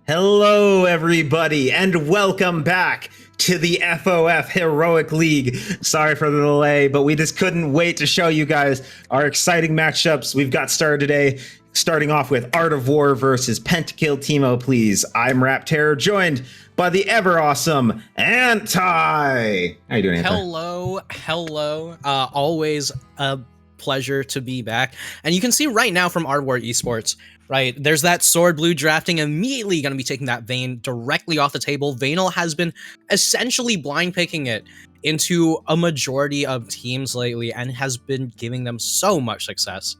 Hello, everybody, and welcome back to the FOF Heroic League. Sorry for the delay, but we just couldn't wait to show you guys our exciting matchups we've got started today. Starting off with Art of War versus Pentakill Teemo, please. I'm Rap Terror, joined by the ever awesome Anti. How you doing, Anti? Hello. Always a pleasure to be back. And you can see right now from Art of War Esports, right, there's that sword blue drafting, immediately going to be taking that Vayne directly off the table. Vanel has been essentially blind picking it into a majority of teams lately and has been giving them so much success.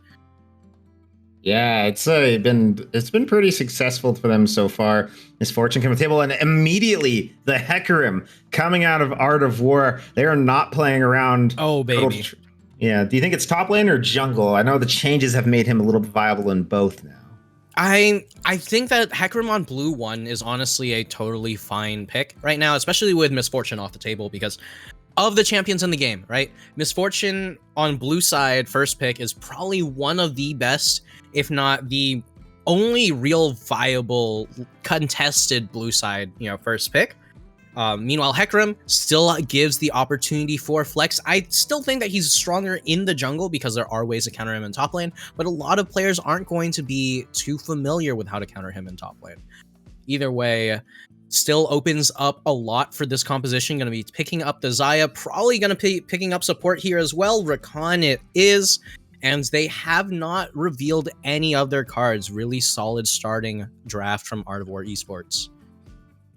Yeah, it's been pretty successful for them so far. Misfortune coming to the table, and immediately the Hecarim coming out of Art of War. They are not playing around. Oh, baby. Yeah. Do you think it's top lane or jungle? I know the changes have made him a little viable in both now. I think that Hecarim on blue 1 is honestly a totally fine pick right now, especially with Misfortune off the table, because of the champions in the game, right? Misfortune on blue side, first pick, is probably one of the best, if not the only real viable contested blue side, first pick. Meanwhile, Hecarim still gives the opportunity for flex. I still think that he's stronger in the jungle because there are ways to counter him in top lane, but a lot of players aren't going to be too familiar with how to counter him in top lane. Either way, still opens up a lot for this composition. Going to be picking up the Xayah, probably going to be picking up support here as well. Rakan it is, and they have not revealed any of their cards. Really solid starting draft from Art of War Esports.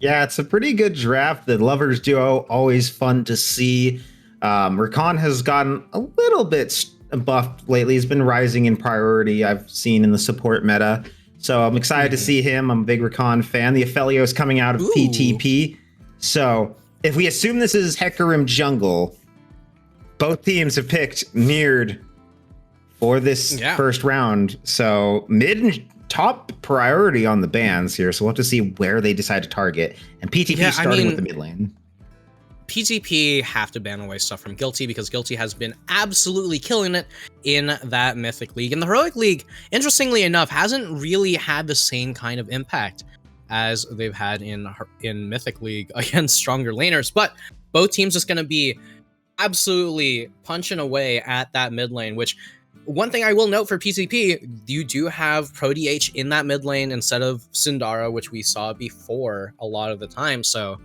Yeah, it's a pretty good draft. The Lovers duo, always fun to see. Rakan has gotten a little bit buffed lately. He's been rising in priority, I've seen in the support meta. So I'm excited to see him. I'm a big Rakan fan. The Aphelios coming out of PTP. So if we assume this is Hecarim jungle, both teams have picked Mirrored for this first round. So mid and top priority on the bans here. So we'll have to see where they decide to target. And PTP starting with the mid lane. PTP have to ban away stuff from Guilty because Guilty has been absolutely killing it in that Mythic League. And the Heroic League, interestingly enough, hasn't really had the same kind of impact as they've had in Mythic League against stronger laners. But both teams just going to be absolutely punching away at that mid lane, which one thing I will note for PTP, you do have ProDH in that mid lane instead of Syndara, which we saw before a lot of the time. So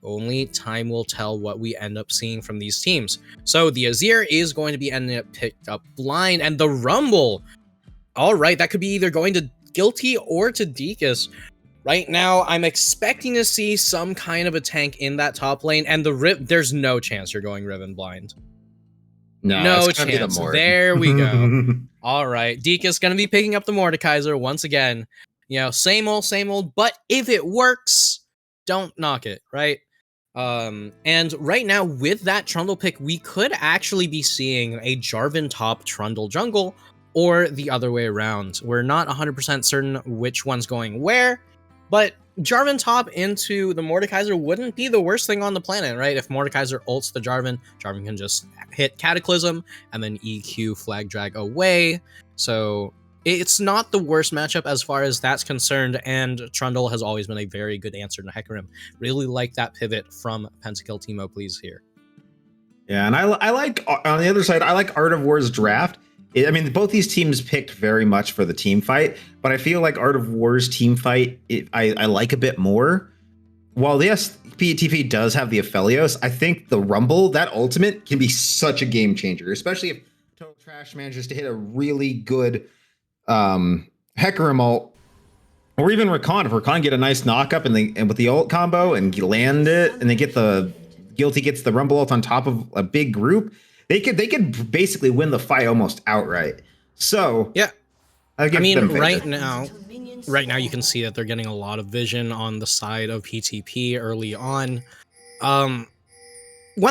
only time will tell what we end up seeing from these teams. So the Azir is going to be ending up picked up blind, and the Rumble, all right, that could be either going to Guilty or to Deakus. Right now, I'm expecting to see some kind of a tank in that top lane, and there's no chance you're going Riven blind. No chance. There we go. All right, Deakus going to be picking up the Mordekaiser once again. Same old, but if it works, don't knock it, right? And right now with that Trundle pick, we could actually be seeing a Jarvan top Trundle jungle or the other way around. We're not 100% certain which one's going where, but Jarvan top into the Mordekaiser wouldn't be the worst thing on the planet, right? If Mordekaiser ults the Jarvan, Jarvan can just hit Cataclysm and then EQ flag drag away. So it's not the worst matchup as far as that's concerned, and Trundle has always been a very good answer to Hecarim. Really like that pivot from Pentakill Teemo, please, here. Yeah, and I like, on the other side, I like Art of War's draft. I mean, both these teams picked very much for the team fight, but I feel like Art of War's team fight, I like a bit more. While, yes, PTP does have the Aphelios, I think the Rumble, that ultimate, can be such a game changer, especially if Total Trash manages to hit a really good Hecarim ult, or even Rakan. If Rakan get a nice knock up and with the ult combo and land it, and they get the Guilty gets the Rumble ult on top of a big group, they could basically win the fight almost outright. So yeah, I mean, right now you can see that they're getting a lot of vision on the side of PTP early on. One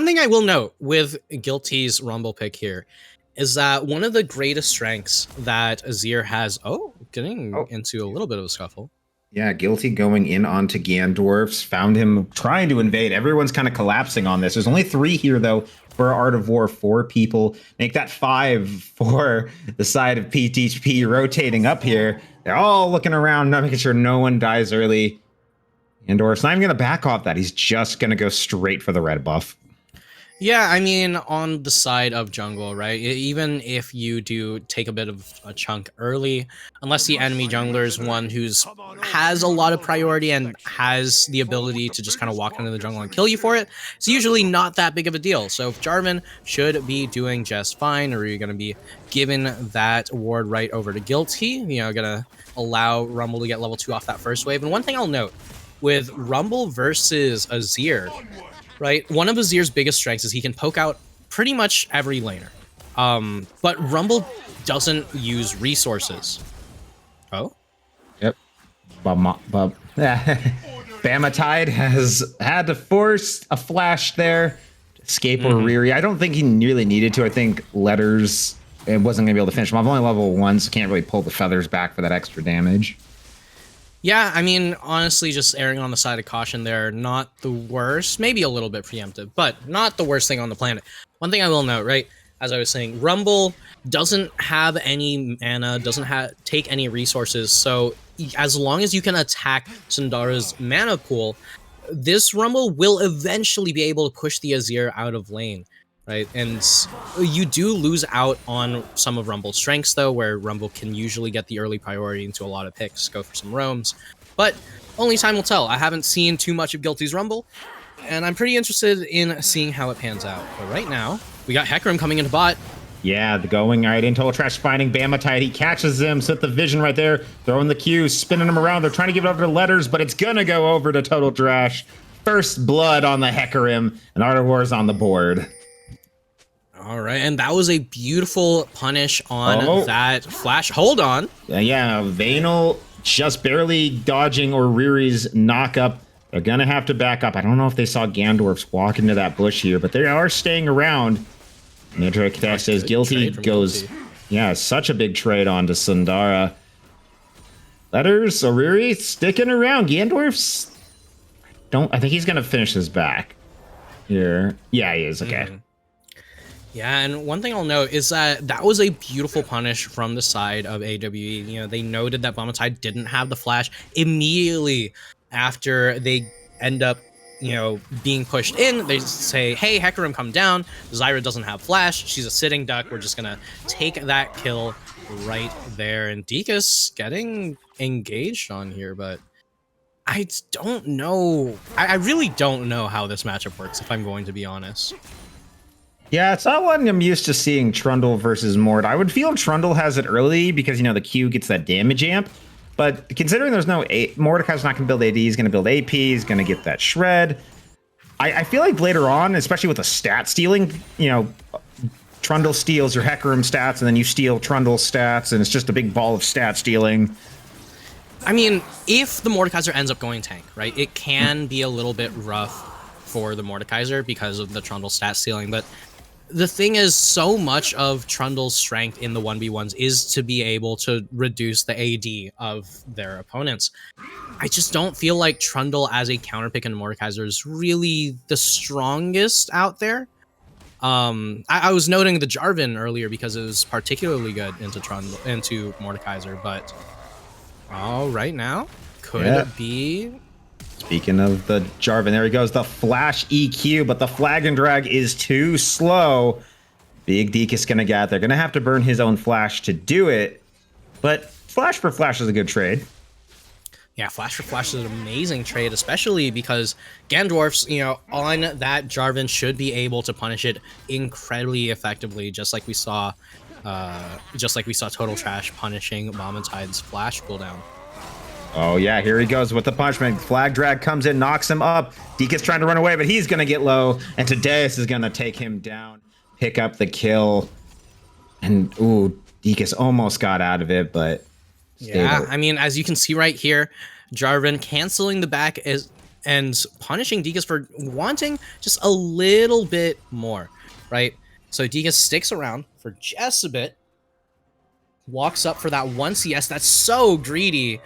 thing I will note with Guilty's Rumble pick here is that one of the greatest strengths that Azir has, getting into a little bit of a scuffle. Yeah, Guilty going in onto Gandorfs, found him trying to invade. Everyone's kind of collapsing on this. There's only 3 here, though, for Art of War. 4 people. Make that 5 for the side of PTP rotating up here. They're all looking around, not making sure no one dies early. Gandorf's not even going to back off that. He's just going to go straight for the red buff. Yeah, I mean, on the side of jungle, right? Even if you do take a bit of a chunk early, unless the enemy jungler is one who's has a lot of priority and has the ability to just kind of walk into the jungle and kill you for it, it's usually not that big of a deal. So if Jarvan should be doing just fine, or you're going to be giving that ward right over to Guilty, going to allow Rumble to get level 2 off that first wave. And one thing I'll note, with Rumble versus Azir, right? One of Azir's biggest strengths is he can poke out pretty much every laner. But Rumble doesn't use resources. Oh? Yep. Bama Tide has had to force a flash there. Escape or Riri. I don't think he really needed to. I think Letters, it wasn't going to be able to finish him. I'm only level 1, so can't really pull the feathers back for that extra damage. Yeah, I mean, honestly, just erring on the side of caution there, not the worst. Maybe a little bit preemptive, but not the worst thing on the planet. One thing I will note, right, as I was saying, Rumble doesn't have any mana, doesn't take any resources, so as long as you can attack Syndara's mana pool, this Rumble will eventually be able to push the Azir out of lane. Right, and you do lose out on some of Rumble's strengths, though, where Rumble can usually get the early priority into a lot of picks, go for some roams. But only time will tell. I haven't seen too much of Guilty's Rumble, and I'm pretty interested in seeing how it pans out. But right now, we got Hecarim coming into bot. Yeah, the going right in. Total Trash finding Bama Tide. He catches him, set the vision right there, throwing the Q, spinning him around. They're trying to give it over to Letters, but it's gonna go over to Total Trash. First blood on the Hecarim, and Art of War's on the board. All right, and that was a beautiful punish on that flash. Hold on. Yeah, Vanal just barely dodging or Riri's knock-up. They're going to have to back up. I don't know if they saw Gandorf's walk into that bush here, but they are staying around. Nidra says Guilty goes... Guilty. Yeah, such a big trade on to Sundara. Letters, Oriri sticking around. Gandorf's... I think he's going to finish his back here. Yeah, he is. Okay. Yeah, and one thing I'll note is that was a beautiful punish from the side of AWE. They noted that Bama Tide didn't have the flash immediately after they end up, being pushed in. They say, hey, Hecarim, come down. Zyra doesn't have flash. She's a sitting duck. We're just going to take that kill right there. And Dekus getting engaged on here, but I don't know. I really don't know how this matchup works, if I'm going to be honest. Yeah, it's not one I'm used to seeing Trundle versus Mord. I would feel Trundle has it early because, the Q gets that damage amp. But considering there's no... Mordekaiser's not going to build AD, he's going to build AP, he's going to get that shred. I feel like later on, especially with the stat stealing, Trundle steals your Hecarim stats, and then you steal Trundle's stats, and it's just a big ball of stat stealing. I mean, if the Mordekaiser ends up going tank, right, it can be a little bit rough for the Mordekaiser because of the Trundle stat stealing, but... The thing is, so much of Trundle's strength in the 1v1s is to be able to reduce the AD of their opponents. I just don't feel like Trundle as a counterpick in Mordekaiser is really the strongest out there. I was noting the Jarvan earlier because it was particularly good into Mordekaiser, but right now, could it be... Speaking of the Jarvan, there he goes, the flash EQ, but the flag and drag is too slow. Big Dekus gonna get there. Gonna have to burn his own flash to do it, but flash for flash is a good trade. Yeah, flash for flash is an amazing trade, especially because Gandorf's, on that Jarvan should be able to punish it incredibly effectively, just like we saw Total Trash punishing Bama Tide's flash cooldown. Oh, yeah, here he goes with the punishment. Flag drag comes in, knocks him up. Dekus trying to run away, but he's going to get low. And Tadeus is going to take him down, pick up the kill. And, ooh, Dekus almost got out of it, but... Yeah, I mean, as you can see right here, Jarvan canceling the back and punishing Dekus for wanting just a little bit more, right? So Dekus sticks around for just a bit. Walks up for that 1 CS. That's so greedy.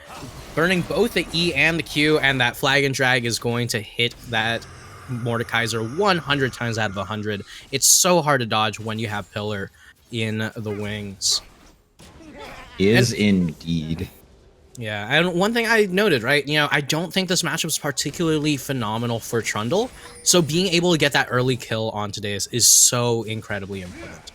Burning both the E and the Q, and that flag and drag is going to hit that Mordekaiser 100 times out of 100. It's so hard to dodge when you have Pillar in the wings. Indeed. Yeah, and one thing I noted, right? I don't think this matchup is particularly phenomenal for Trundle. So being able to get that early kill on today is so incredibly important.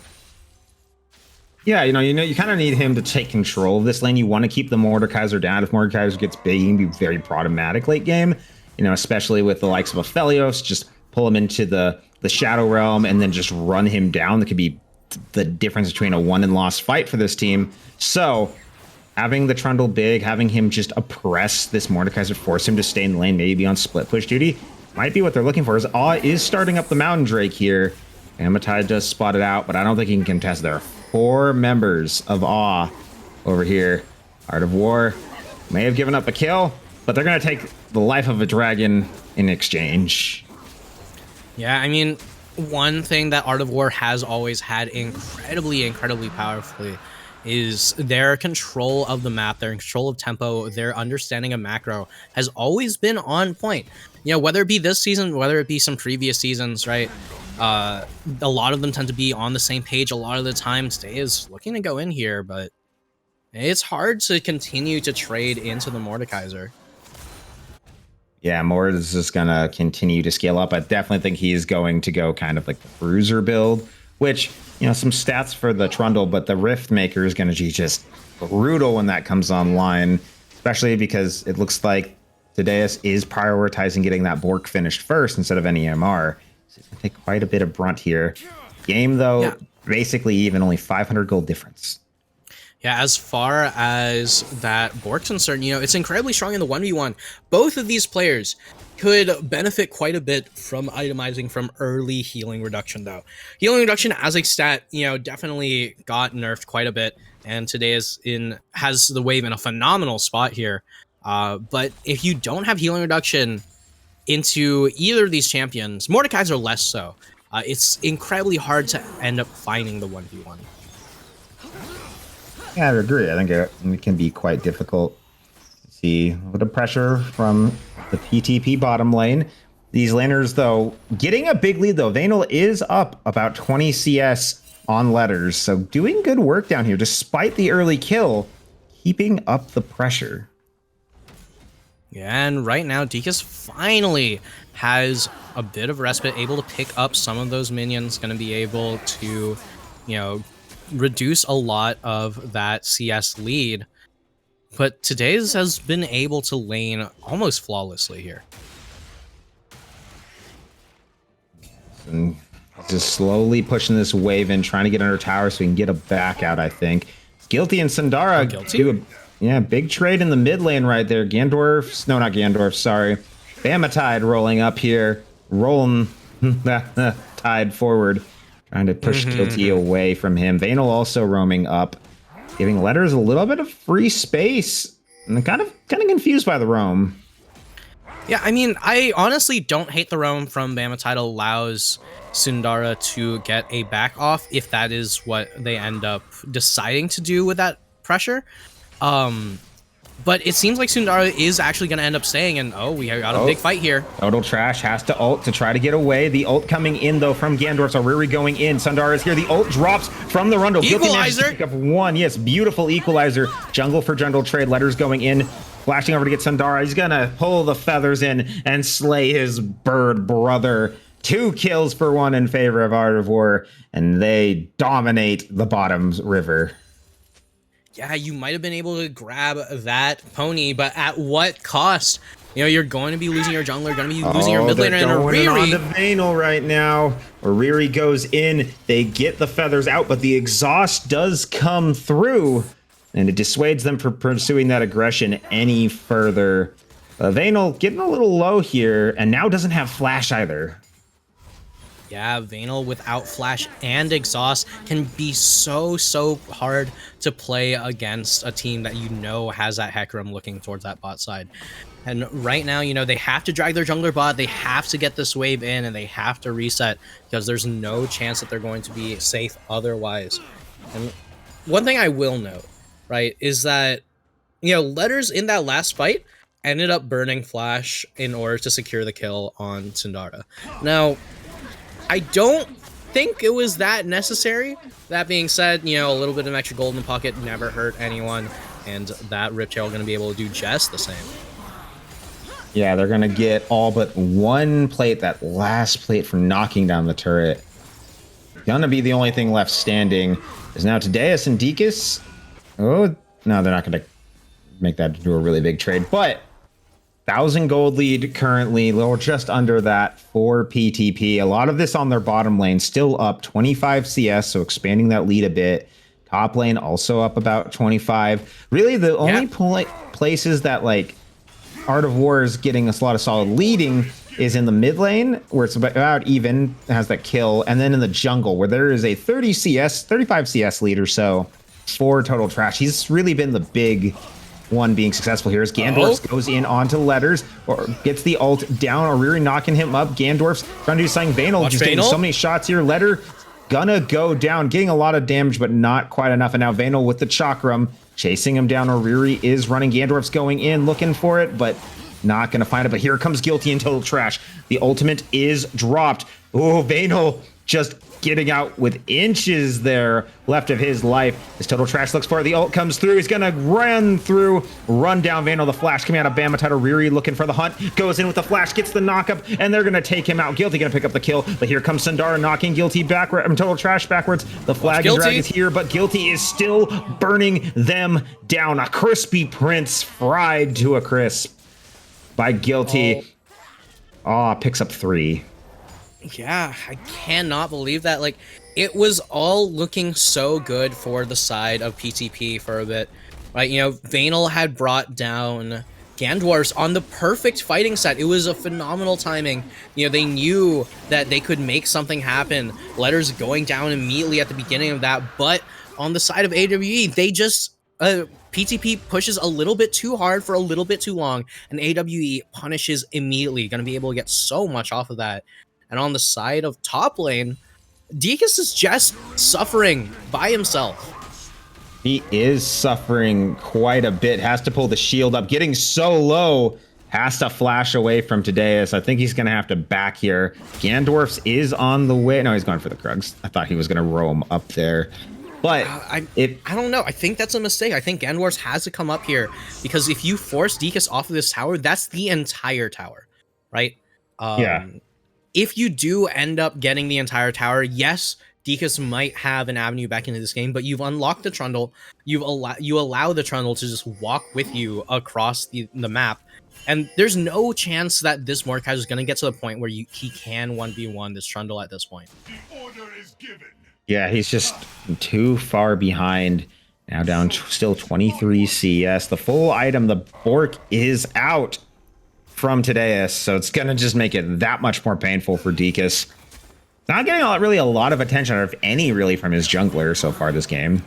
Yeah, you kind of need him to take control of this lane. You want to keep the Mordekaiser down. If Mordekaiser gets big, he can be very problematic late game. Especially with the likes of Aphelios, just pull him into the Shadow Realm and then just run him down. That could be the difference between a won and lost fight for this team. So having the Trundle big, having him just oppress this Mordekaiser, force him to stay in the lane, maybe on split push duty, might be what they're looking for. As Awe is starting up the Mountain Drake here. Amatide does spot it out, but I don't think he can contest. There are 4 members of Awe over here. Art of War may have given up a kill, but they're going to take the life of a dragon in exchange. Yeah, I mean, one thing that Art of War has always had incredibly powerfully is their control of the map, their control of tempo, their understanding of macro has always been on point. Whether it be this season, whether it be some previous seasons, right? A lot of them tend to be on the same page a lot of the time. Today is looking to go in here, but it's hard to continue to trade into the Mordekaiser. Yeah, Mord is just going to continue to scale up. I definitely think he's going to go kind of like the Bruiser build, which, some stats for the Trundle, but the Rift Maker is going to be just brutal when that comes online, especially because it looks like Tadeus is prioritizing getting that Bork finished first instead of any EMR. So it's going to take quite a bit of brunt here. Game, though, basically even, only 500 gold difference. Yeah, as far as that Bork's concerned, it's incredibly strong in the 1v1. Both of these players could benefit quite a bit from itemizing from early healing reduction, though. Healing reduction as a stat, definitely got nerfed quite a bit, and today has the wave in a phenomenal spot here. But if you don't have healing reduction into either of these champions, Mordekaiser less so, it's incredibly hard to end up finding the 1v1. Yeah, I agree. I think it can be quite difficult. See a little bit of pressure from the PTP bottom lane. These laners, though, getting a big lead, though. Vanal is up about 20 CS on letters, so doing good work down here, despite the early kill, keeping up the pressure. Yeah, and right now, Dekus finally has a bit of respite, able to pick up some of those minions, going to be able to, reduce a lot of that CS lead. But today's has been able to lane almost flawlessly here. And just slowly pushing this wave in, trying to get under tower so we can get a back out, I think. Guilty and Sundara do a big trade in the mid lane right there. Gandorf, no, not Gandorf, sorry. Amatide rolling up here, rolling that tide forward, trying to push Guilty away from him. Vanal also roaming up, giving Letters a little bit of free space. And kind of confused by the roam. Yeah, I mean, I honestly don't hate the roam from Amatide. Allows Sundara to get a back off if that is what they end up deciding to do with that pressure. But it seems like Sundara is actually going to end up staying, and we got a big fight here. Total Trash has to ult to try to get away. The ult coming in, though, from Gandorf. So Riri going in. Sundara is here. The ult drops from the Rundle. Equalizer! Pick up 1. Yes, beautiful equalizer. Jungle for jungle trade. Letters going in. Flashing over to get Sundara. He's going to pull the feathers in and slay his bird brother. 2 kills for 1 in favor of Art of War, and they dominate the bottoms river. Yeah, you might have been able to grab that pony, but at what cost? You're going to be losing your jungler, going to be losing your mid laner, and Riri. Riri. On to Vanal right now. Riri goes in. They get the feathers out, but the exhaust does come through, and it dissuades them from pursuing that aggression any further. Vanal getting a little low here, and now doesn't have flash either. Yeah, Vanal without flash and exhaust can be so hard to play against a team that has that Hecarim looking towards that bot side. And right now, they have to drag their jungler bot, they have to get this wave in, and they have to reset because there's no chance that they're going to be safe otherwise. And one thing I will note, right, is that, Letters in that last fight ended up burning flash in order to secure the kill on Sundara. Now, I don't think it was that necessary. That being said, you know, a little bit of extra gold in the pocket never hurt anyone, and that Riptail going to be able to do just the same. Yeah, they're going to get all but one plate, that last plate for knocking down the turret. Gonna be the only thing left standing is now Tadeus and Dekus. Oh, no, they're not going to make that into a really big trade, but 1,000 gold lead currently, little just under that for PTP. A lot of this on their bottom lane, still up 25 CS, so expanding that lead a bit. Top lane also up about 25. Really, the only places that like Art of War is getting a lot of solid leading is in the mid lane, where it's about even, has that kill, and then in the jungle, where there is a 35 CS lead or so for Total Trash. He's really been the big one being successful here as Gandorf goes in onto Letters, or gets the ult down, Oriri knocking him up. Gandorf's trying to do something. Vanal just getting so many shots here. Letter gonna go down, getting a lot of damage, but not quite enough. And now Vanal with the Chakram, chasing him down. Oriri is running. Gandorf's going in, looking for it, but not gonna find it. But here comes Guilty and Total Trash. The ultimate is dropped. Oh, Vanal just getting out with inches there left of his life. As Total Trash looks for it, the ult comes through. He's gonna run down Vanal. The flash coming out of Bamatide. Oriri looking for the hunt, goes in with the flash, gets the knockup, and they're gonna take him out. Guilty gonna pick up the kill, but here comes Sundara knocking Guilty backward. Total Trash backwards. The flag and drag is here, but Guilty is still burning them down. A crispy Prince fried to a crisp by Guilty. Picks up 3. Yeah, I cannot believe that. Like, it was all looking so good for the side of PTP for a bit, right? You know, Vanal had brought down Gandorfs on the perfect fighting set. It was a phenomenal timing. You know, they knew that they could make something happen. Letters going down immediately at the beginning of that, but on the side of AWE, they just PTP pushes a little bit too hard for a little bit too long, and AWE punishes immediately. Going to be able to get so much off of that. And on the side of top lane, Dekus is just suffering by himself. He is suffering quite a bit. Has to pull the shield up. Getting so low. Has to flash away from Tadeus. I think he's going to have to back here. Gandorf's is on the way. No, he's going for the Krugs. I thought he was going to roam up there. But I don't know. I think that's a mistake. I think Gandorf's has to come up here, because if you force Dekus off of this tower, that's the entire tower, right? Yeah. If you do end up getting the entire tower, yes, Dekus might have an avenue back into this game, but you've unlocked the Trundle. You allow the Trundle to just walk with you across the map, and there's no chance that this Mordekaiser is going to get to the point where he can 1v1 this Trundle at this point. The order is given. Yeah, he's just too far behind. Now down still 23 CS. The full item, the Bork, is out from Tadeus, so it's gonna just make it that much more painful for Dekus. Not getting really a lot of attention, or if any, really, from his jungler so far this game.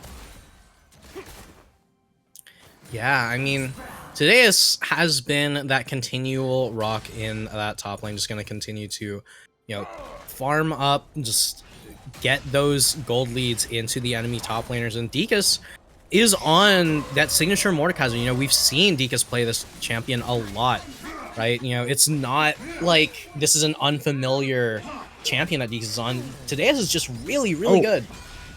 Yeah, I mean, Tadeus has been that continual rock in that top lane, just gonna continue to, you know, farm up, just get those gold leads into the enemy top laners, and Dekus is on that signature Mordekaiser. You know, we've seen Dekus play this champion a lot. Right, you know, it's not like this is an unfamiliar champion that Dekus is on. Tadeus is just really good.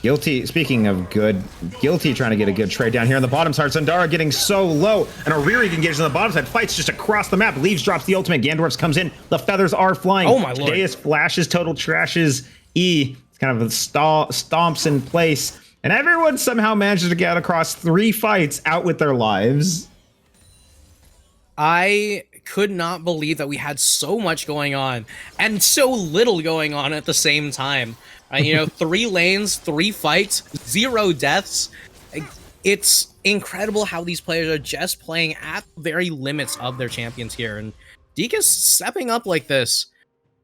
Guilty, speaking of good, Guilty trying to get a good trade down here on the bottom side. Sundara getting so low, and Oriri engages on the bottom side, fights just across the map. Leaves, drops the ultimate. Gandorfs comes in, the feathers are flying. Oh my lord. Tadeus flashes Total Trash's E. It's kind of stomps in place, and everyone somehow manages to get across 3 fights out with their lives. I could not believe that we had so much going on and so little going on at the same time. You know, 3 lanes, 3 fights, 0 deaths. It's incredible how these players are just playing at the very limits of their champions here. And Dekus stepping up like this,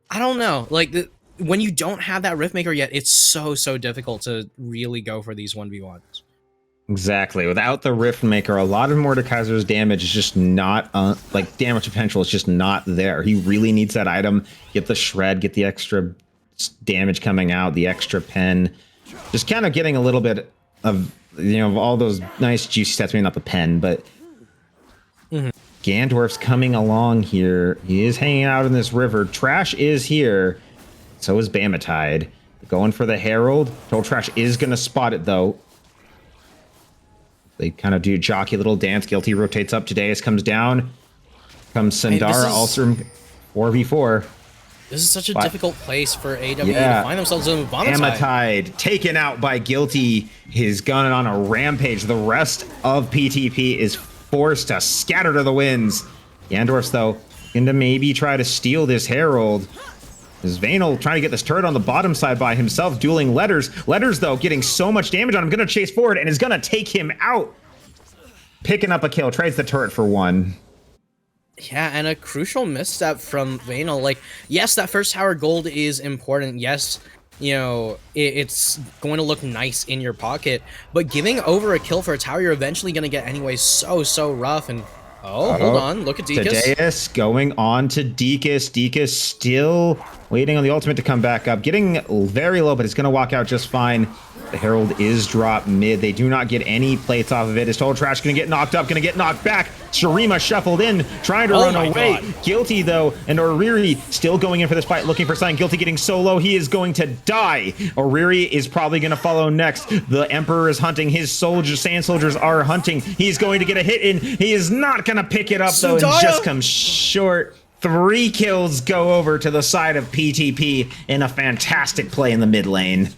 I don't know. Like, when you don't have that Riftmaker yet, it's so difficult to really go for these 1v1s. Exactly. Without the Riftmaker, a lot of Mordekaiser's damage is just not, like, damage potential is just not there. He really needs that item, get the shred, get the extra damage coming out, the extra pen. Just kind of getting a little bit of, you know, all those nice juicy stats, maybe not the pen, but Gandorf's coming along here. He is hanging out in this river. Trash is here. So is Bamatide. Going for the Herald. Total Trash is going to spot it, though. They kind of do jockey little dance. Guilty rotates up. Tideus comes down. Comes Sundara, also 4v4. This is such a difficult place for AWE to find themselves in. Amatide taken out by Guilty. His gun on a rampage. The rest of PTP is forced to scatter to the winds. Gandorf's, though, going to maybe try to steal this Herald. Is Vanel trying to get this turret on the bottom side by himself, dueling Letters. Letters, though, getting so much damage on him, going to chase forward and is going to take him out. Picking up a kill, trades the turret for one. Yeah, and a crucial misstep from Vanel. Like, yes, that first tower gold is important. Yes, you know, it's going to look nice in your pocket. But giving over a kill for a tower you're eventually going to get anyway so rough. And, hold on, look at Dekus. Tideus going on to Dekus. Dekus still waiting on the ultimate to come back up. Getting very low, but it's going to walk out just fine. The Herald is dropped mid. They do not get any plates off of it. Is Total Trash going to get knocked up? Going to get knocked back. Shurima shuffled in, trying to run away. God. Guilty, though, and Oriri still going in for this fight, looking for something. Guilty getting so low, he is going to die. Oriri is probably going to follow next. The Emperor is hunting. His soldiers, Sand Soldiers are hunting. He's going to get a hit in. He is not going to pick it up, though, and just comes short. 3 kills go over to the side of PTP in a fantastic play in the mid lane.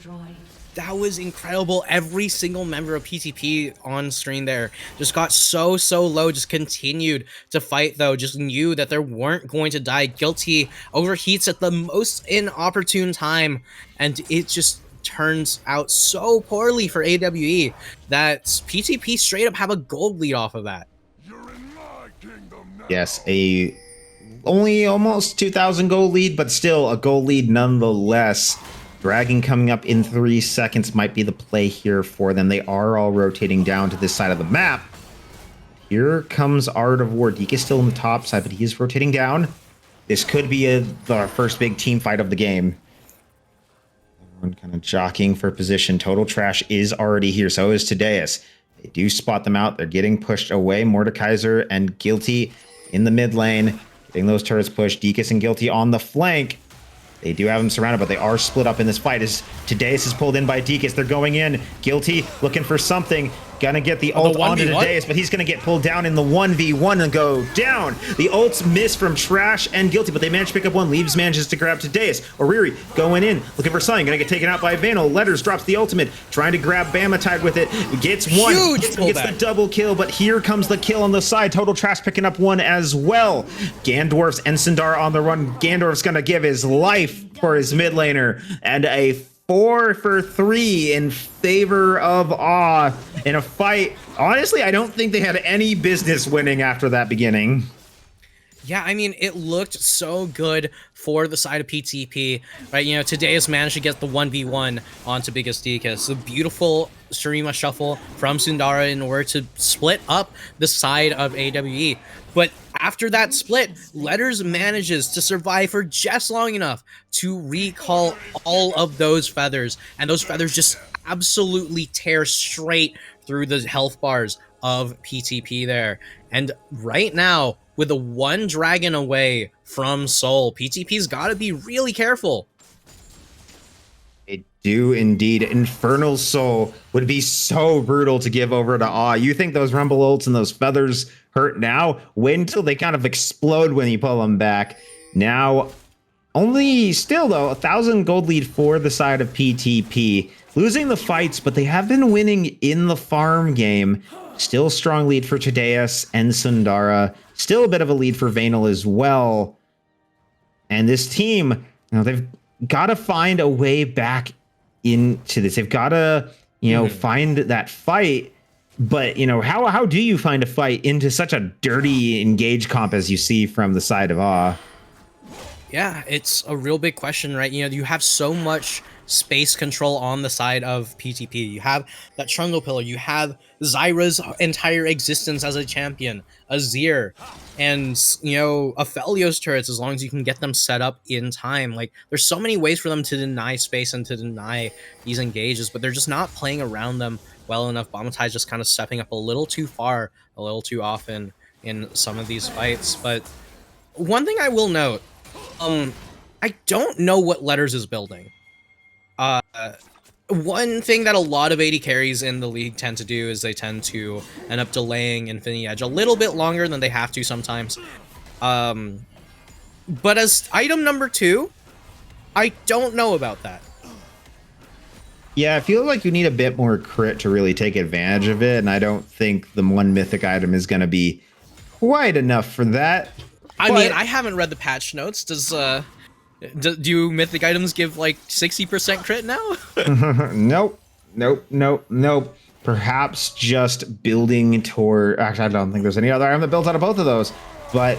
That was incredible. Every single member of PTP on screen there just got so low, just continued to fight, though, just knew that they weren't going to die. Guilty overheats at the most inopportune time, and it just turns out so poorly for AWE that PTP straight up have a gold lead off of that. Yes, only almost 2,000 gold lead, but still a gold lead nonetheless. Dragon coming up in 3 seconds might be the play here for them. They are all rotating down to this side of the map. Here comes Art of War. Deke is still on the top side, but he is rotating down. This could be the first big team fight of the game. Everyone kind of jockeying for position. Total Trash is already here. So is Tideus. They do spot them out. They're getting pushed away. Mordekaiser and Guilty in the mid lane. Getting those turrets pushed. Dekus and Guilty on the flank. They do have him surrounded, but they are split up in this fight as Tideus is pulled in by Dekus. They're going in. Guilty looking for something. Gonna get the ult onto Tideus, but he's gonna get pulled down in the 1v1 and go down. The ults miss from Trash and Guilty, but they manage to pick up one. Leaves manages to grab Tideus. Oriri going in, looking for something. Gonna get taken out by Vanel. Letters drops the ultimate, trying to grab Bamatide with it. Gets one. Gets the double kill, but here comes the kill on the side. Total Trash picking up one as well. Gandorf's and Sundara on the run. Gandorf's gonna give his life for his mid laner, and a 4 for 3 in favor of Awe in a fight. Honestly, I don't think they had any business winning after that beginning. Yeah, I mean, it looked so good for the side of PTP, right? You know, Tideus managed to get the 1v1 onto Biggest Dekus. A beautiful Shurima shuffle from Sundara in order to split up the side of AWE. But after that split, Letters manages to survive for just long enough to recall all of those feathers. And those feathers just absolutely tear straight through the health bars of PTP there. And right now, with the 1 dragon away from Soul, PTP's got to be really careful. They do indeed. Infernal Soul would be so brutal to give over to Awe. You think those Rumble ults and those feathers hurt now? Wait until they kind of explode when you pull them back. Now, only still though, 1,000 gold lead for the side of PTP. Losing the fights, but they have been winning in the farm game. Still strong lead for Tideus and Sundara. Still a bit of a lead for Vanel as well. And this team, you know, they've got to find a way back into this. They've got to, you know, find that fight. But, you know, how do you find a fight into such a dirty engage comp as you see from the side of Awe? Yeah, it's a real big question, right? You know, you have so much space control on the side of PTP. You have that Trundle Pillar, you have Zyra's entire existence as a champion, Azir, and, you know, Aphelios turrets, as long as you can get them set up in time. Like, there's so many ways for them to deny space and to deny these engages, but they're just not playing around them well enough. Bomatide's just kind of stepping up a little too far, a little too often in some of these fights. But one thing I will note, I don't know what Letters is building. Uh, One thing that a lot of AD carries in the league tend to do is they tend to end up delaying Infinity Edge a little bit longer than they have to sometimes. But as item number 2, I don't know about that. Yeah, I feel like you need a bit more crit to really take advantage of it, and I don't think the one mythic item is going to be quite enough for that. I mean, I haven't read the patch notes. Do mythic items give like 60% crit now? Nope. Perhaps just building toward... Actually, I don't think there's any other item that builds out of both of those. But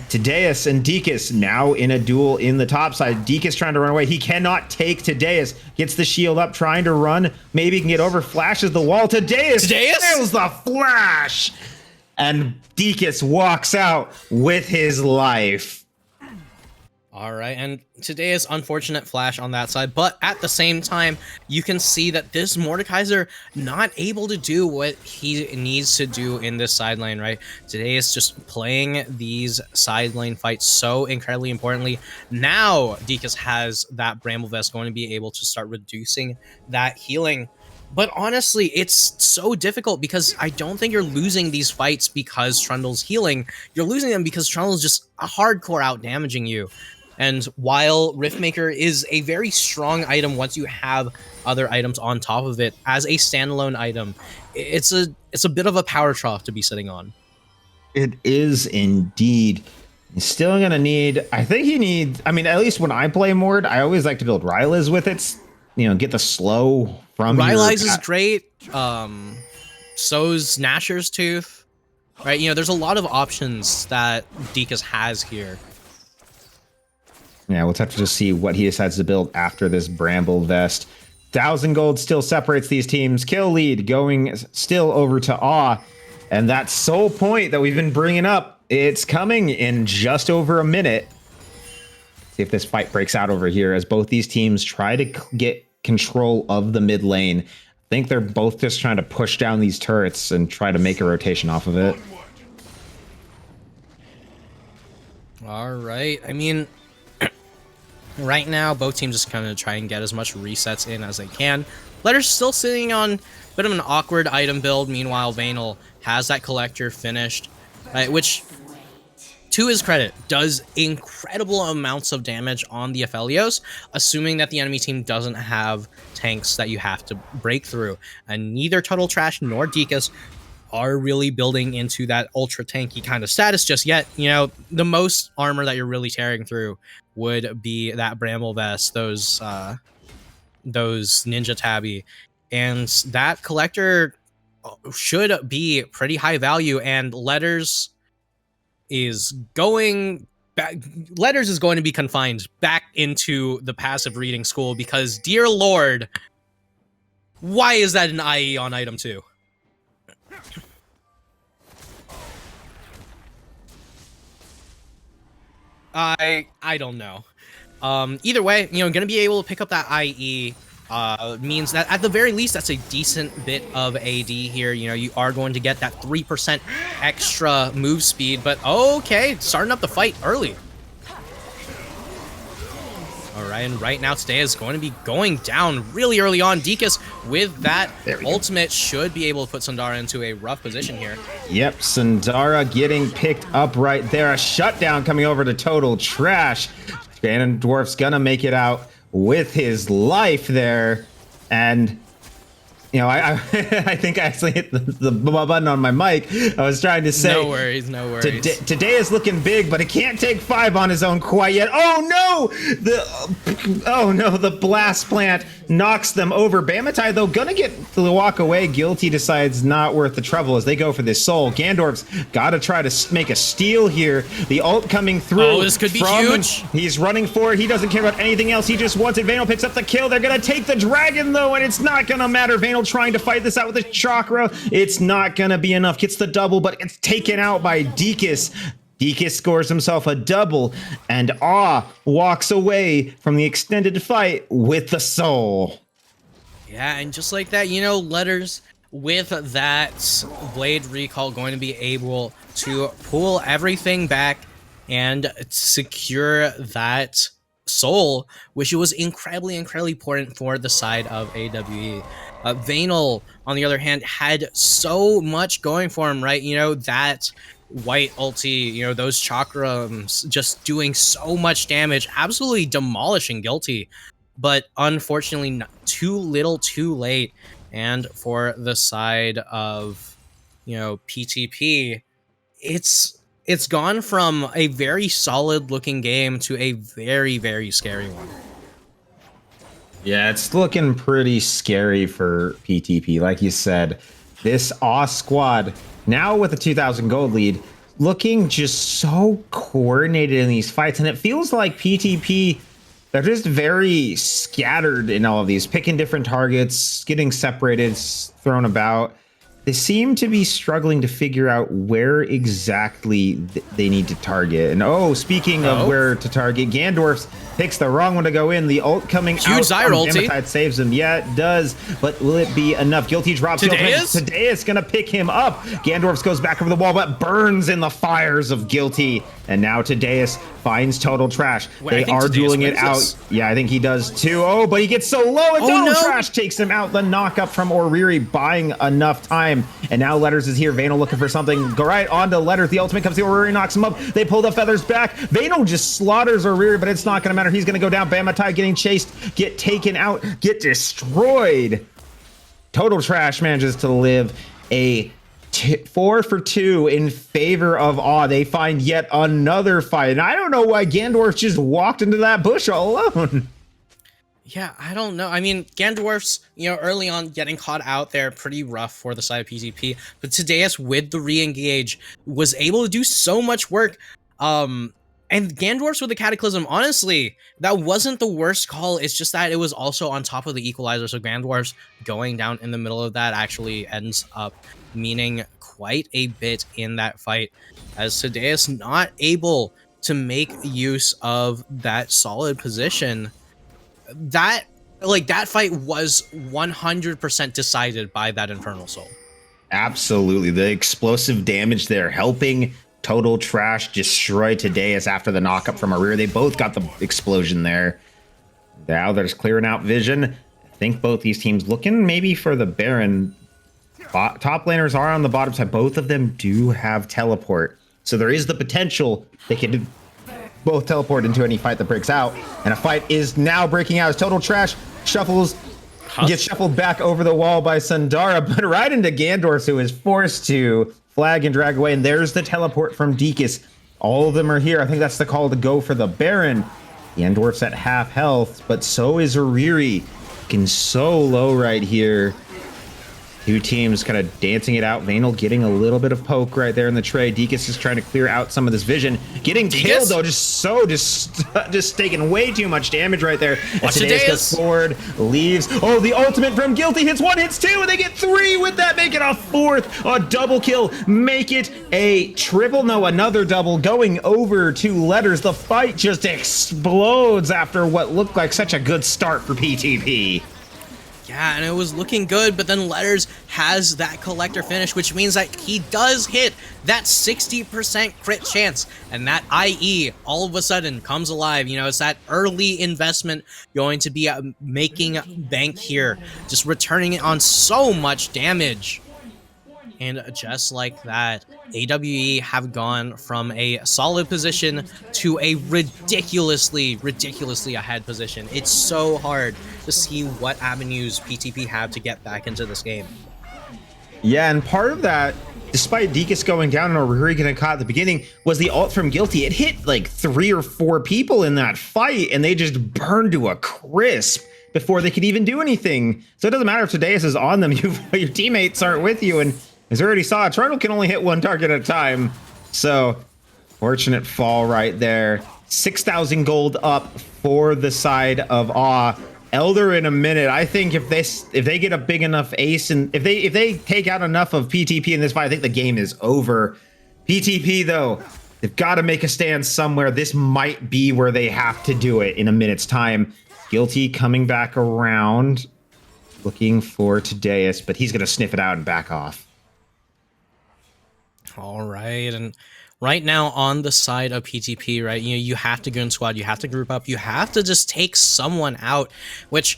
Tadeus and Dekus now in a duel in the top side. Dekus trying to run away. He cannot take Tadeus. Gets the shield up, trying to run. Maybe he can get over, flashes the wall. Tadeus fails the flash! And Dekus walks out with his life. All right, and today is unfortunate flash on that side, but at the same time, you can see that this Mordekaiser not able to do what he needs to do in this side lane, right? Today is just playing these side lane fights so incredibly importantly. Now, Dekus has that Bramble Vest going to be able to start reducing that healing. But honestly, it's so difficult because I don't think you're losing these fights because Trundle's healing. You're losing them because Trundle's just a hardcore out damaging you. And while Riftmaker is a very strong item once you have other items on top of it, as a standalone item, it's a bit of a power trough to be sitting on. It is indeed. He's still going to need... I think he needs... I mean, at least when I play Mord, I always like to build Rylai's with it. You know, get the slow from Rylai's is great. So's Gnasher's Tooth. Right? You know, there's a lot of options that Dekus has here. Yeah, we'll have to just see what he decides to build after this Bramble Vest. 1,000 gold still separates these teams. Kill lead going still over to Awe. And that soul point that we've been bringing up, it's coming in just over a minute. See if this fight breaks out over here as both these teams try to get control of the mid lane. I think they're both just trying to push down these turrets and try to make a rotation off of it. All right. I mean... right now, both teams just kind of try and get as much resets in as they can. Letter's still sitting on a bit of an awkward item build. Meanwhile, Vanel has that collector finished, which, to his credit, does incredible amounts of damage on the Aphelios, assuming that the enemy team doesn't have tanks that you have to break through. And neither Total Trash nor Dekus are really building into that ultra tanky kind of status just yet. You know, the most armor that you're really tearing through would be that Bramble Vest, those Ninja Tabby, and that collector should be pretty high value. And Letters is going back. Letters is going to be confined back into the passive reading school because, dear Lord, why is that an IE on item 2? I don't know. Either way, you know, gonna be able to pick up that IE means that at the very least that's a decent bit of AD here. You know, you are going to get that 3% extra move speed, but okay, starting up the fight early. All right, and right now today is going to be going down really early on. Dekus with that ultimate should be able to put Sundara into a rough position here. Yep, Sundara getting picked up right there. A shutdown coming over to Total Trash. Ganondorf's gonna make it out with his life there. And, you know, I think I actually hit the button on my mic. I was trying to say... No worries, no worries. Today is looking big, but he can't take 5 on his own quite yet. Oh no! The blast plant knocks them over. Bamatai, though, gonna get to walk away. Guilty decides not worth the trouble as they go for this soul. Gandorf's gotta try to make a steal here. The ult coming through. Oh, this could be huge. He's running for it. He doesn't care about anything else. He just wants it. Vanel picks up the kill. They're gonna take the dragon, though, and it's not gonna matter. Vanel trying to fight this out with the chakra. It's not gonna be enough. Gets the double, but it's taken out by Dekus. Dekus scores himself a double, and Awe walks away from the extended fight with the soul. Yeah, and just like that, you know, Letters with that Blade Recall going to be able to pull everything back and secure that soul, which was incredibly important for the side of AWE. Vanal, on the other hand, had so much going for him, right? You know, that white ulti, you know, those chakrams just doing so much damage, absolutely demolishing Guilty. But unfortunately, too little, too late. And for the side of, you know, PTP, it's gone from a very solid looking game to a very scary one. Yeah, it's looking pretty scary for PTP. Like you said, this AW squad, now with a 2,000 gold lead, looking just so coordinated in these fights. And it feels like PTP, they're just very scattered in all of these, picking different targets, getting separated, thrown about. They seem to be struggling to figure out where exactly they need to target. And speaking of where to target, Gandorf picks the wrong one to go in. The ult coming Huge out from Dematide saves him. Yeah, it does. But will it be enough? Guilty drops. Today is going to pick him up. Gandorf goes back over the wall, but burns in the fires of Guilty. And now Tadeus finds Total Trash. They are dueling it out. Yeah, I think he does too. Oh, but he gets so low, and Total Trash takes him out. The knockup from Oriri buying enough time. And now Letters is here. Vanal looking for something. Go right on to Letters. The ultimate comes to Oriri, knocks him up. They pull the feathers back. Vanal just slaughters Oriri, but it's not going to matter. He's going to go down. Bamatai getting chased, get taken out, get destroyed. Total Trash manages to live a 4 for 2 in favor of AW. They find yet another fight. And I don't know why Gandorf just walked into that bush all alone. Yeah, I don't know. I mean, Gandorf's, you know, early on getting caught out there, pretty rough for the side of PTP. But Tadeus, with the re-engage, was able to do so much work. And Gandorf's with the Cataclysm, honestly, that wasn't the worst call. It's just that it was also on top of the equalizer. So Gandorf's going down in the middle of that actually ends up meaning quite a bit in that fight, as Tadeus not able to make use of that solid position. That fight was 100% decided by that Infernal Soul. Absolutely. The explosive damage there helping Total Trash destroy Tadeus after the knockup from Oriri. They both got the explosion there. Now there's clearing out vision. I think both these teams looking maybe for the Baron. Top laners are on the bottom side. Both of them do have teleport. So there is the potential they could both teleport into any fight that breaks out. And a fight is now breaking out as Total Trash shuffles, gets shuffled back over the wall by Sundara, but right into Gandorf, who is forced to flag and drag away. And there's the teleport from Dekus. All of them are here. I think that's the call to go for the Baron. Gandorf's at half health, but so is Oriri. Looking so low right here. Two teams kind of dancing it out. Vanal getting a little bit of poke right there in the tray. Dekus is trying to clear out some of this vision. Getting killed though, just taking way too much damage right there. Watch Tadeus goes forward, leaves. Oh, the ultimate from Guilty hits one, hits two, and they get three with that, make it a fourth, a double kill, make it a triple, no, another double, going over to Letters. The fight just explodes after what looked like such a good start for PTP. Yeah, and it was looking good, but then Letters has that collector finish, which means that he does hit that 60% crit chance, and that IE all of a sudden comes alive. You know, it's that early investment going to be making bank here, just returning it on so much damage. And just like that, AWE have gone from a solid position to a ridiculously ahead position. It's so hard to see what avenues PTP have to get back into this game. Yeah, and part of that, despite Dekus going down and Oriri getting caught at the beginning, was the ult from Guilty. It hit like 3 or 4 people in that fight, and they just burned to a crisp before they could even do anything. So it doesn't matter if Tadeus is on them, your teammates aren't with you, and as we already saw, Turtle can only hit one target at a time. So, fortunate fall right there. 6,000 gold up for the side of AW. Elder in a minute. I think if they get a big enough ace, and if they take out enough of PTP in this fight, I think the game is over. PTP though, they've got to make a stand somewhere. This might be where they have to do it in a minute's time. Guilty coming back around, looking for Tadeus, but he's gonna sniff it out and back off. All right, and right now on the side of PTP, right, you have to go in squad, you have to group up, you have to just take someone out, which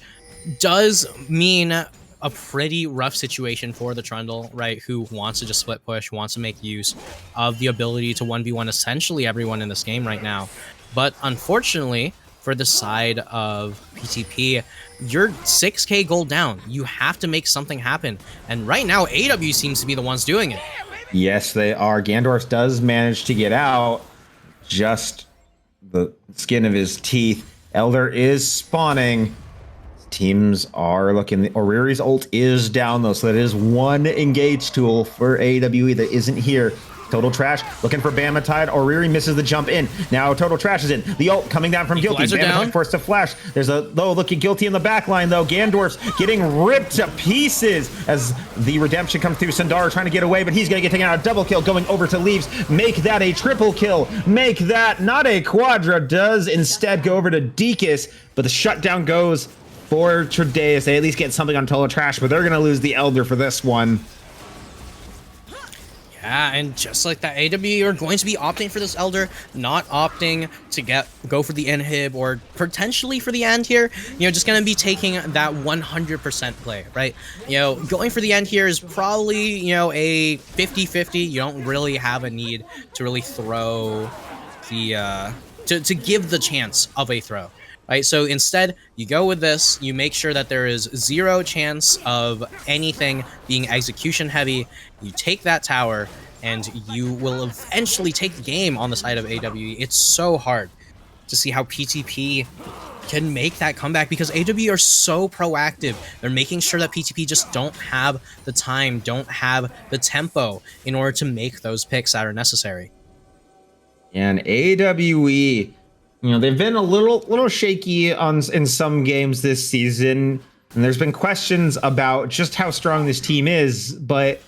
does mean a pretty rough situation for the Trundle, right, who wants to just split push, wants to make use of the ability to 1v1 essentially everyone in this game right now. But unfortunately, for the side of PTP, you're 6k gold down. You have to make something happen. And right now, AW seems to be the ones doing it. Yes, they are. Gandorf does manage to get out. Just the skin of his teeth. Elder is spawning. Teams are looking. Oriri's ult is down, though, so that is one engage tool for AWE that isn't here. Total Trash looking for Bamatide. Oriri misses the jump in. Now Total Trash is in. The ult coming down from Guilty. Bamatide forced to flash. There's a low-looking Guilty in the back line, though. Gandorf's getting ripped to pieces as the redemption comes through. Sundara trying to get away, but he's going to get taken out. A double kill going over to Leaves. Make that a triple kill. Make that not a quadra. Does instead go over to Deakus, but the shutdown goes for Tredeus. They at least get something on Total Trash, but they're going to lose the Elder for this one. Yeah, and just like that, AW are going to be opting for this Elder, not opting to go for the inhib or potentially for the end here. Just going to be taking that 100% play, right? Going for the end here is probably, a 50-50. You don't really have a need to really throw the, to give the chance of a throw. Right, so instead, you go with this, you make sure that there is zero chance of anything being execution heavy, you take that tower, and you will eventually take the game on the side of AWE. It's so hard to see how PTP can make that comeback because AWE are so proactive. They're making sure that PTP just don't have the time, don't have the tempo in order to make those picks that are necessary. And AWE... they've been a little shaky in some games this season, and there's been questions about just how strong this team is, but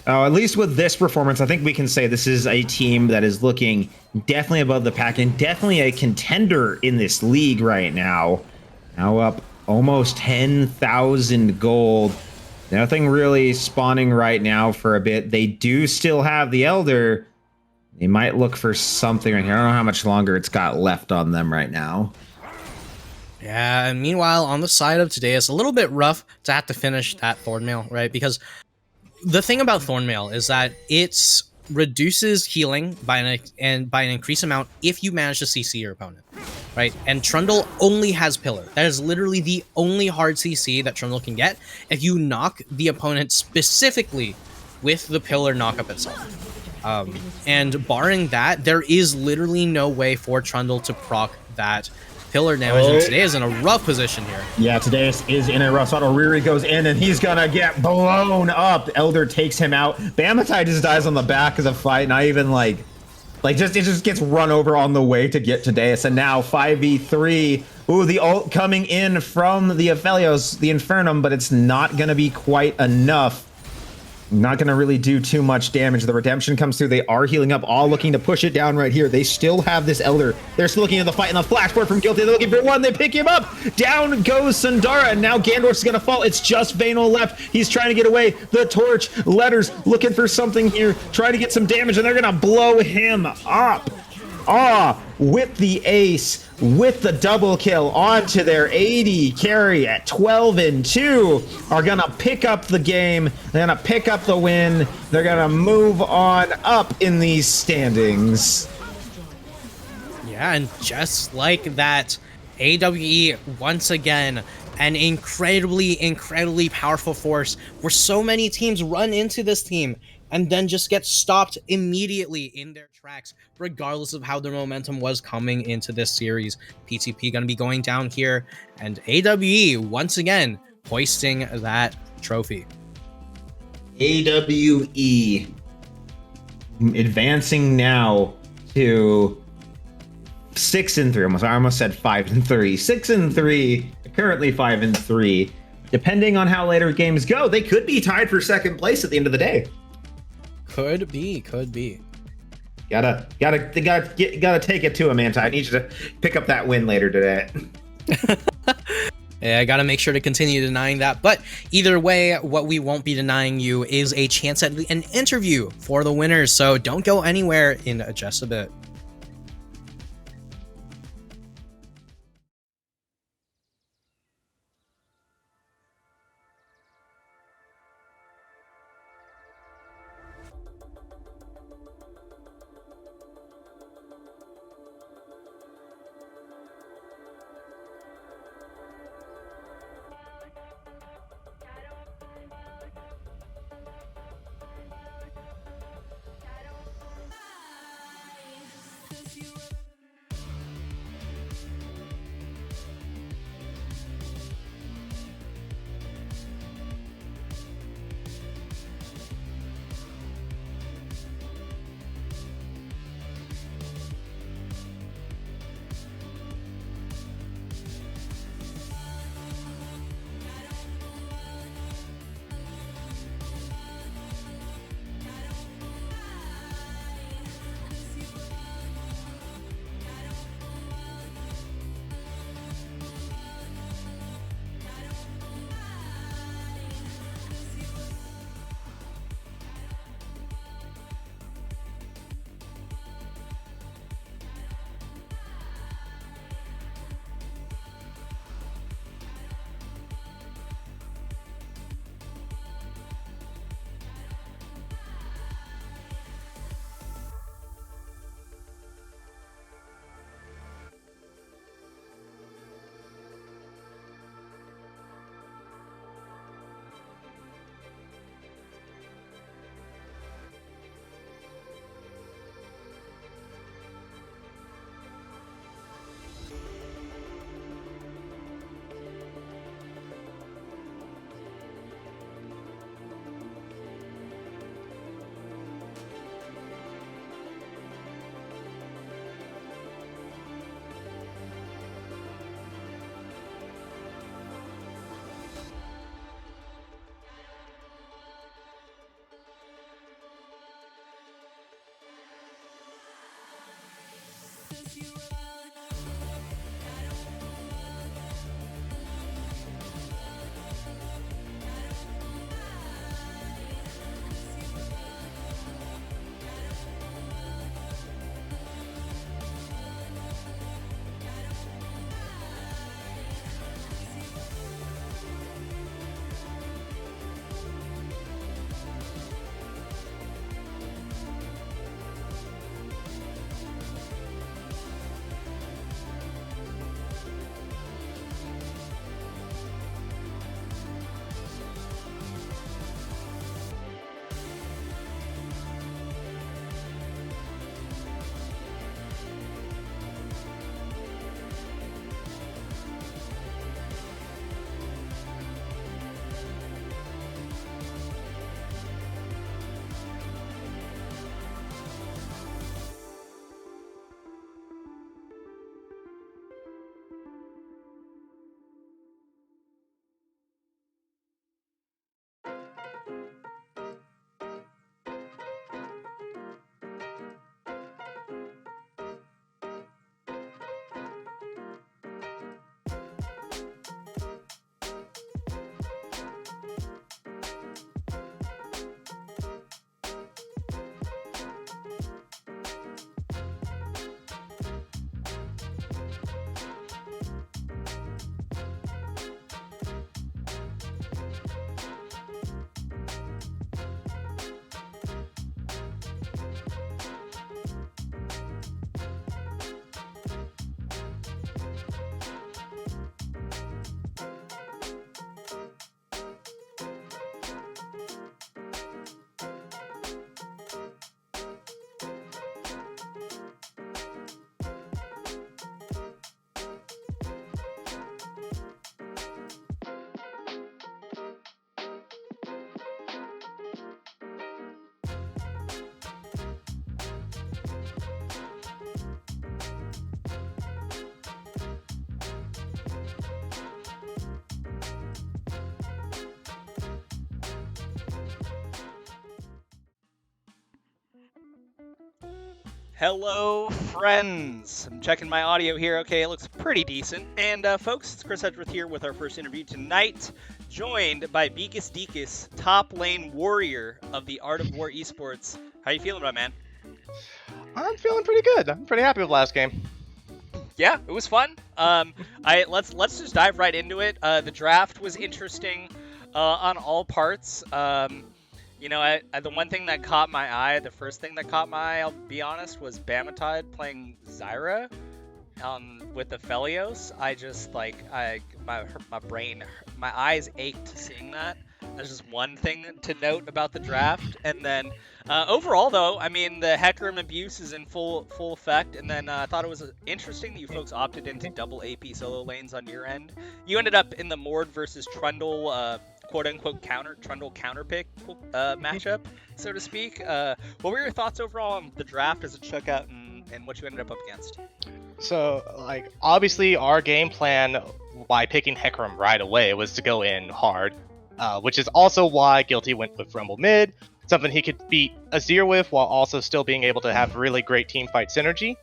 at least with this performance, I think we can say this is a team that is looking definitely above the pack and definitely a contender in this league right now. Now up almost 10,000 gold. Nothing really spawning right now for a bit. They do still have the Elder. They might look for something right here. I don't know how much longer it's got left on them right now. Yeah, and meanwhile, on the side of today, it's a little bit rough to have to finish that Thornmail, right? Because the thing about Thornmail is that it reduces healing by an increased amount if you manage to CC your opponent, right? And Trundle only has Pillar. That is literally the only hard CC that Trundle can get if you knock the opponent specifically with the Pillar knockup itself. And barring that, there is literally no way for Trundle to proc that Pillar damage, and today is in a rough position here. Yeah, today is in a rough spot. Oriri goes in, and he's gonna get blown up. Elder takes him out. Bamatide just dies on the back of the fight, not even it just gets run over on the way to get to Deus, and now 5v3. Ooh, the ult coming in from the Aphelios, the Infernum, but it's not gonna be quite enough. Not going to really do too much damage. The redemption comes through. They are healing up, all looking to push it down right here. They still have this Elder. They're still looking at the fight, and the flashboard from Guilty. They're looking for one. They pick him up. Down goes Sundara, and now Gandorf's going to fall. It's just Vano left. He's trying to get away. The torch. Letters looking for something here. Trying to get some damage, and they're going to blow him up. With the ace, with the double kill onto their 80 carry at 12-2, are gonna pick up the game. They're gonna pick up the win. They're gonna move on up in these standings. Yeah, and just like that, AWE once again an incredibly powerful force where so many teams run into this team and then just get stopped immediately in their tracks, regardless of how their momentum was coming into this series. PTP gonna be going down here, and AWE once again hoisting that trophy. AWE advancing now to 6-3. I almost said 5-3. 6-3. Currently 5-3. Depending on how later games go, they could be tied for second place at the end of the day. Could be. Gotta take it to him, Anti. I need you to pick up that win later today. I gotta make sure to continue denying that. But either way, what we won't be denying you is a chance at an interview for the winners. So don't go anywhere in just a bit. Hello, friends. I'm checking my audio here. Okay, it looks pretty decent. And folks, it's Chris Edgeworth here with our first interview tonight, joined by Beakus Deakus, top lane warrior of the Art of War Esports. How you feeling, my man? I'm feeling pretty good. I'm pretty happy with last game. Yeah, it was fun. Let's just dive right into it. The draft was interesting on all parts. You know, the one thing that caught my eye, the first thing that caught my eye, I'll be honest, was Bamatide playing Zyra with the Felios. I just, like, my brain, my eyes ached seeing that. That's just one thing to note about the draft. And then, overall, though, I mean, the Hecarim abuse is in full effect. And then I thought it was interesting that you folks opted into double AP solo lanes on your end. You ended up in the Mord versus Trundle quote-unquote Trundle counterpick matchup, so to speak. What were your thoughts overall on the draft as it shook out and what you ended up against? So, like, obviously our game plan by picking Hecarim right away was to go in hard, which is also why Guilty went with Rumble mid, something he could beat Azir with while also still being able to have really great team fight synergy.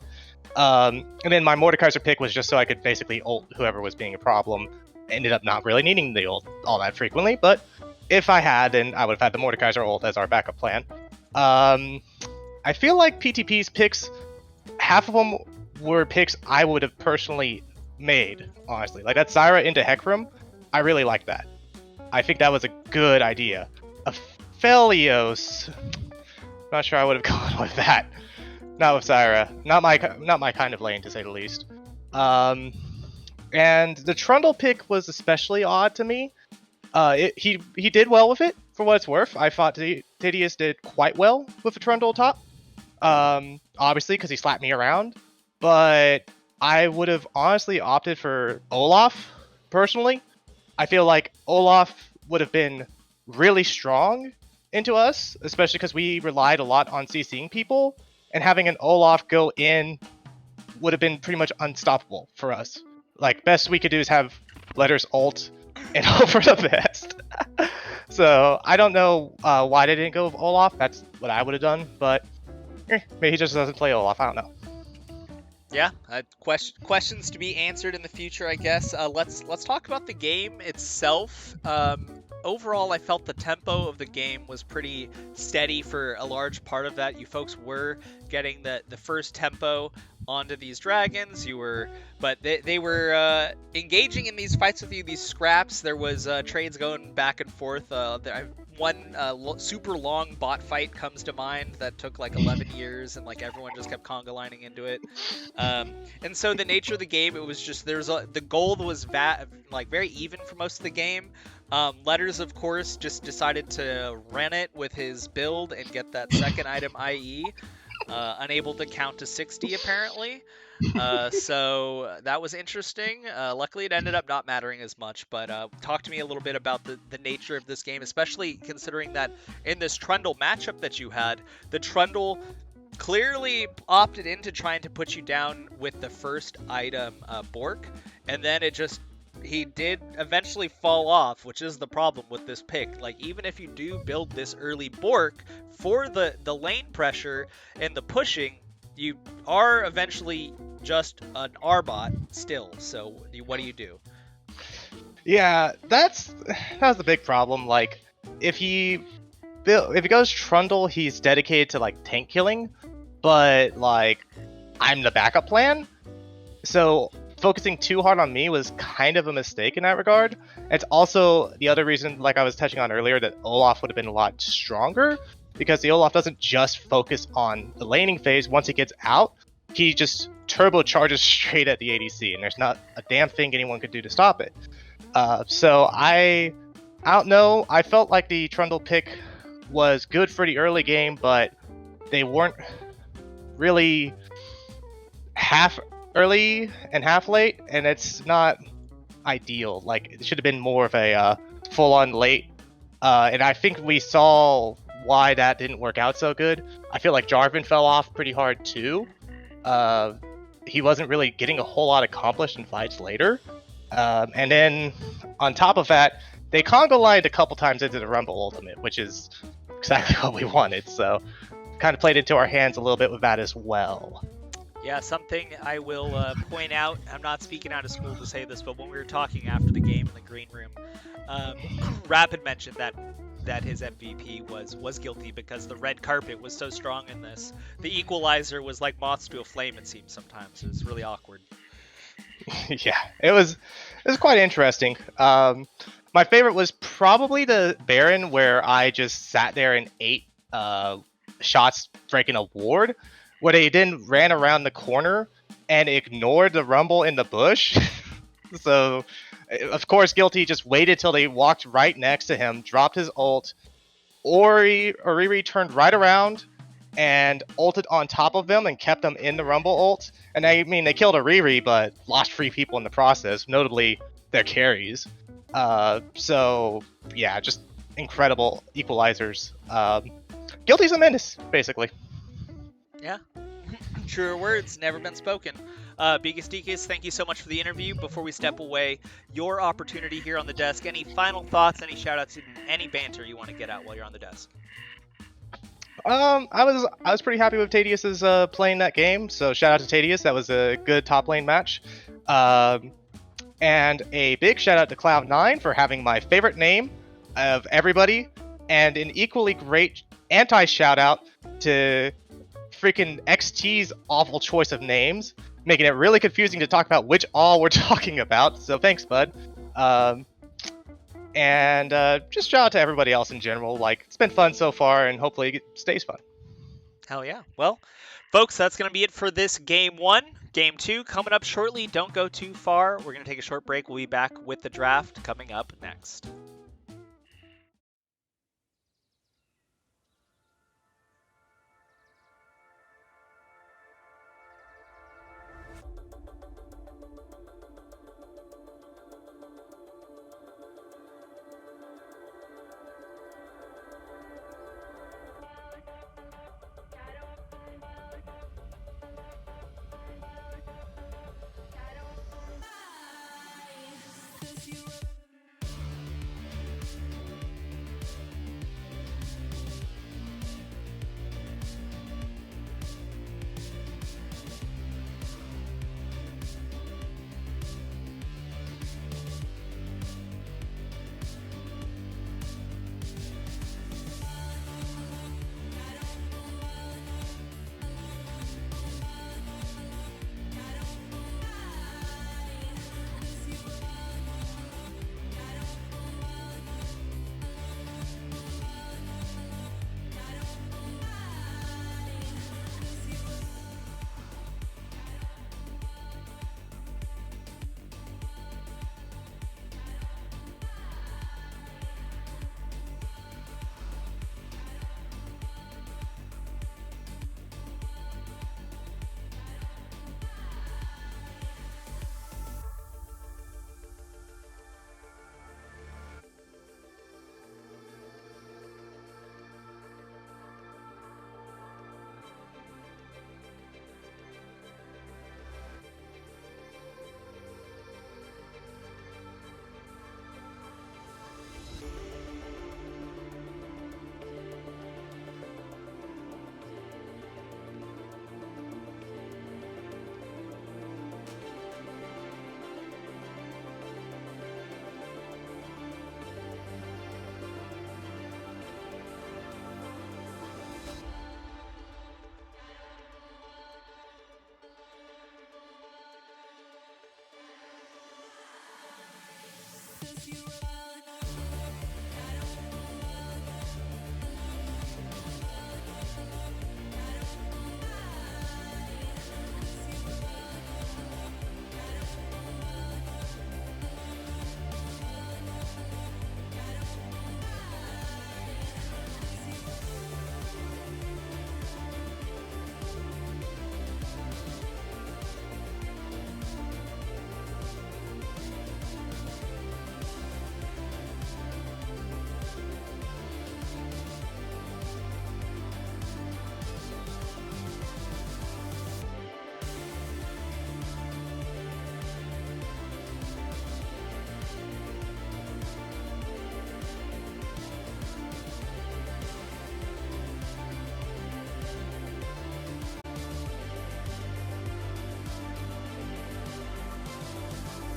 And then my Mordekaiser pick was just so I could basically ult whoever was being a problem. Ended up not really needing the ult all that frequently, but if I had, then I would have had the Mordekaiser ult as our backup plan. I feel like PTP's picks, half of them were picks I would have personally made, honestly. Like that Zyra into Hecarim, I really like that. I think that was a good idea. Aphelios, not sure I would have gone with that. Not with Zyra. Not my kind of lane, to say the least. And the Trundle pick was especially odd to me. He did well with it, for what it's worth. I thought Didius did quite well with the Trundle top. Obviously, because he slapped me around. But I would have honestly opted for Olaf, personally. I feel like Olaf would have been really strong into us, especially because we relied a lot on CCing people. And having an Olaf go in would have been pretty much unstoppable for us. Like, best we could do is have Letters ult and hope for the best. So, I don't know why they didn't go with Olaf. That's what I would have done, but maybe he just doesn't play Olaf. I don't know. Yeah, questions to be answered in the future, I guess. Let's talk about the game itself. Overall, I felt the tempo of the game was pretty steady for a large part of that. You folks were getting the first tempo onto these dragons. But they were engaging in these fights with you, these scraps. There was trades going back and forth. One super long bot fight comes to mind that took like 11 years, and like everyone just kept conga lining into it. And so the nature of the game, it was just the gold was very even for most of the game. Letters, of course, just decided to run it with his build and get that second item, IE. Unable to count to 60, apparently. So that was interesting. Luckily, it ended up not mattering as much. But talk to me a little bit about the nature of this game, especially considering that in this Trundle matchup that you had, the Trundle clearly opted into trying to put you down with the first item, Bork, and then he did eventually fall off, which is the problem with this pick. Like, even if you do build this early Bork for the lane pressure and the pushing, you are eventually just an R-bot still. So what do you do? Yeah, that was the big problem. Like, if he goes Trundle, he's dedicated to like tank killing, but like I'm the backup plan. So focusing too hard on me was kind of a mistake in that regard. It's also the other reason, like I was touching on earlier, that Olaf would have been a lot stronger, because the Olaf doesn't just focus on the laning phase. Once he gets out, he just turbocharges straight at the ADC, and there's not a damn thing anyone could do to stop it. So I don't know. I felt like the Trundle pick was good for the early game, but they weren't really half early and half late, and it's not ideal. Like, it should have been more of a full-on late, and I think we saw why that didn't work out so good. I feel like Jarvan fell off pretty hard too. He wasn't really getting a whole lot accomplished in fights later, and then on top of that, they conga lined a couple times into the Rumble ultimate, which is exactly what we wanted. So kind of played into our hands a little bit with that as well. Yeah, something I will point out, I'm not speaking out of school to say this, but when we were talking after the game in the green room, Rapid mentioned that his MVP was guilty because the red carpet was so strong in this. The equalizer was like moths to a flame, it seems sometimes. It was really awkward. Yeah, it was quite interesting. My favorite was probably the Baron, where I just sat there and ate shots breaking a ward, where they then ran around the corner and ignored the rumble in the bush. So, of course, Guilty just waited till they walked right next to him, dropped his ult. Oriri turned right around and ulted on top of them and kept them in the rumble ult. And I mean, they killed Oriri, but lost 3 people in the process, notably their carries. So, yeah, just incredible equalizers. Guilty's a menace, basically. Yeah. Truer words, never been spoken. Biggest Deakus, thank you so much for the interview. Before we step away, your opportunity here on the desk. Any final thoughts, any shout-outs, any banter you want to get out while you're on the desk? I was pretty happy with Tadius's playing that game, so shout out to Tadius. That was a good top lane match. And a big shout out to Cloud9 for having my favorite name of everybody, and an equally great anti shout out to freaking XT's awful choice of names, making it really confusing to talk about which all we're talking about. So thanks, bud. And just shout out to everybody else in general. Like, it's been fun so far, and hopefully it stays fun. Hell yeah. Well, folks, that's going to be it for this Game 1. Game 2 coming up shortly. Don't go too far. We're going to take a short break. We'll be back with the draft coming up next.